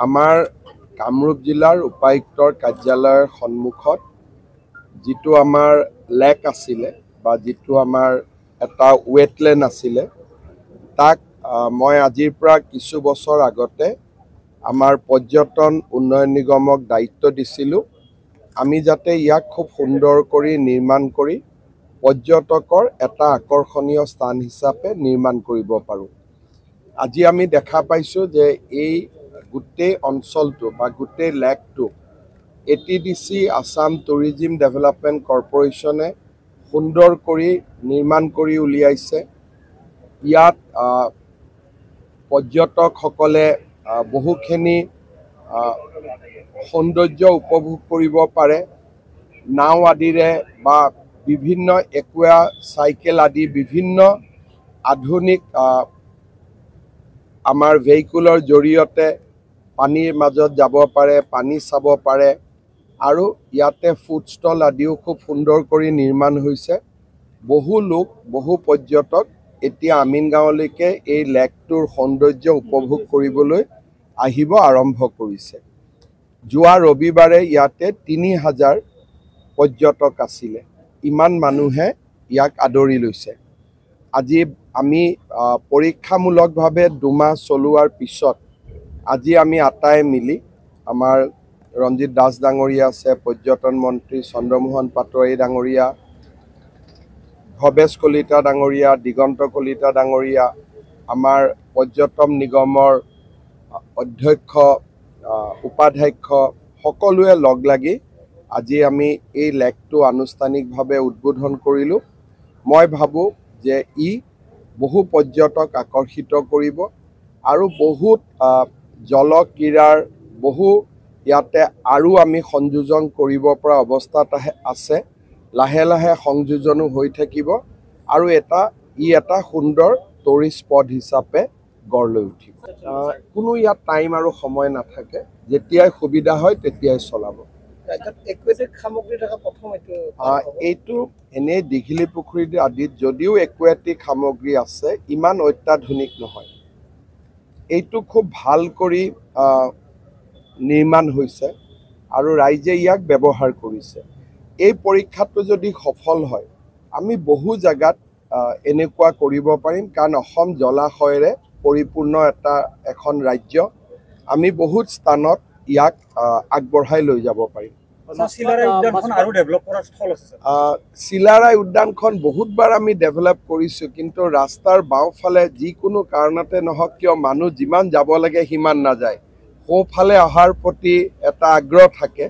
আমাৰ কামৰূপ জিলাৰ উপায়ুক্তৰ কাৰ্যালয়ৰ সন্মুখত যিটো আমাৰ লেক আছিলে বা যিটো আমাৰ এটা ৱেটলেণ্ড আছিলে তাক মই আজিৰ পৰা কিছু বছৰ আগতে আমাৰ পৰ্যটন উন্নয়ন নিগমক দায়িত্ব দিছিলোঁ আমি যাতে ইয়াক খুব সুন্দৰ কৰি নিৰ্মাণ কৰি পৰ্যটকৰ এটা আকৰ্ষণীয় স্থান হিচাপে নিৰ্মাণ কৰিব পাৰোঁ। আজি আমি দেখা পাইছোঁ যে এই গোটেই অঞ্চলটো বা গোটেই লেকটো ATDC আসাম টুৰিজিম ডেভেলপমেণ্ট কৰ্পৰেশ্যনে সুন্দৰ কৰি নিৰ্মাণ কৰি উলিয়াইছে। ইয়াত পৰ্যটকসকলে বহুখিনি সৌন্দৰ্য উপভোগ কৰিব পাৰে। নাও আদিৰে বা বিভিন্ন একুৱা চাইকেল আদি বিভিন্ন আধুনিক আমাৰ ভেহিকুলৰ জৰিয়তে পানীৰ মাজত যাব পাৰে, পানী চাব পাৰে আৰু ইয়াতে ফুড ষ্টল আদিও খুব সুন্দৰ কৰি নিৰ্মাণ হৈছে। বহু লোক বহু পৰ্যটক এতিয়া আমিনগাঁৱলৈকে এই লেকটোৰ সৌন্দৰ্য উপভোগ কৰিবলৈ আহিব আৰম্ভ কৰিছে। যোৱা ৰবিবাৰে ইয়াতে ৩,০০০ পৰ্যটক আছিলে। ইমান মানুহে ইয়াক আদৰি লৈছে। আজি আমি পৰীক্ষামূলকভাৱে ২ মাহ চলোৱাৰ পিছত আজি আমি আটাই মিলি আমাৰ ৰঞ্জিত দাস ডাঙৰীয়া আছে, পৰ্যটন মন্ত্ৰী চন্দ্ৰমোহন পাটোৱাৰী ডাঙৰীয়া, ভৱেশ কলিতা ডাঙৰীয়া, দিগন্ত কলিতা ডাঙৰীয়া, আমাৰ পৰ্যটন নিগমৰ অধ্যক্ষ উপাধ্যক্ষ সকলোৱে লগ লাগি আজি আমি এই লেকটো আনুষ্ঠানিকভাৱে উদ্বোধন কৰিলোঁ। মই ভাবোঁ যে ই বহু পৰ্যটক আকৰ্ষিত কৰিব আৰু বহুত জলক্ৰীড়াৰ বহু ইয়াতে আৰু আমি সংযোজন কৰিব পৰা অৱস্থাত আছে। লাহে লাহে সংযোজনো হৈ থাকিব আৰু ই এটা সুন্দৰ টুৰিষ্ট স্পট হিচাপে গঢ় লৈ উঠিব। কোনো ইয়াত টাইম আৰু সময় নাথাকে, যেতিয়াই সুবিধা হয় তেতিয়াই চলাব। এইটো এনেই দীঘলী পুখুৰী আদিত যদিও একুৱেটিক সামগ্ৰী আছে, ইমান অত্যাধুনিক নহয়। এইটো খুব ভাল কৰি নিৰ্মাণ হৈছে আৰু ৰাইজে ইয়াক ব্যৱহাৰ কৰিছে। এই পৰীক্ষাটো যদি সফল হয় আমি বহু জেগাত এনেকুৱা কৰিব পাৰিম, কাৰণ অসম জলাশয়েৰে পৰিপূৰ্ণ এখন ৰাজ্য। আমি বহুত স্থানত ইয়াক আগবঢ়াই লৈ যাব পাৰিম। চিলাৰাই উদ্যানখন বহুতবাৰ আমি ডেভেলপ কৰিছোঁ, কিন্তু ৰাস্তাৰ বাওঁফালে যিকোনো কাৰণতে নহওক কিয় মানুহ যিমান যাব লাগে সিমান নাযায়। সোঁফালে অহাৰ প্ৰতি এটা আগ্ৰহ থাকে।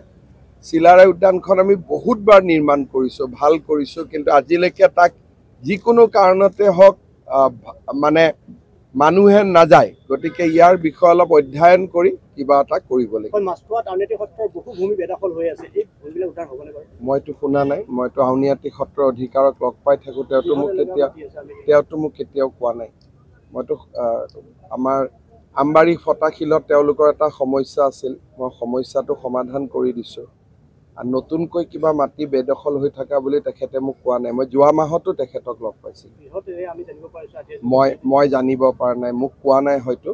চিলাৰাই উদ্যানখন আমি বহুতবাৰ নিৰ্মাণ কৰিছোঁ, ভাল কৰিছোঁ, কিন্তু আজিলৈকে তাক যিকোনো কাৰণতে হওক মানে মানুহে নাযায়। গতিকে ইয়াৰ বিষয়ে অলপ অধ্যয়ন কৰি কিবা এটা কৰিব লাগিব। মইতো শুনা নাই, মইতো আউনীআটী সত্ৰৰ অধিকাৰক লগ পাই থাকোঁ, তেওঁতো মোক কেতিয়াও কোৱা নাই। মইতো আমাৰ আমবাৰী ফটাশিলত তেওঁলোকৰ এটা সমস্যা আছিল, মই সমস্যাটো সমাধান কৰি দিছোঁ। আৰু নতুনকৈ কিবা মাটি বেদখল হৈ থকা বুলি তেখেতে মোক কোৱা নাই। মই যোৱা মাহতো তেখেতক লগ পাইছিলোঁ। মই জানিব পৰা নাই, মোক কোৱা নাই হয়তো।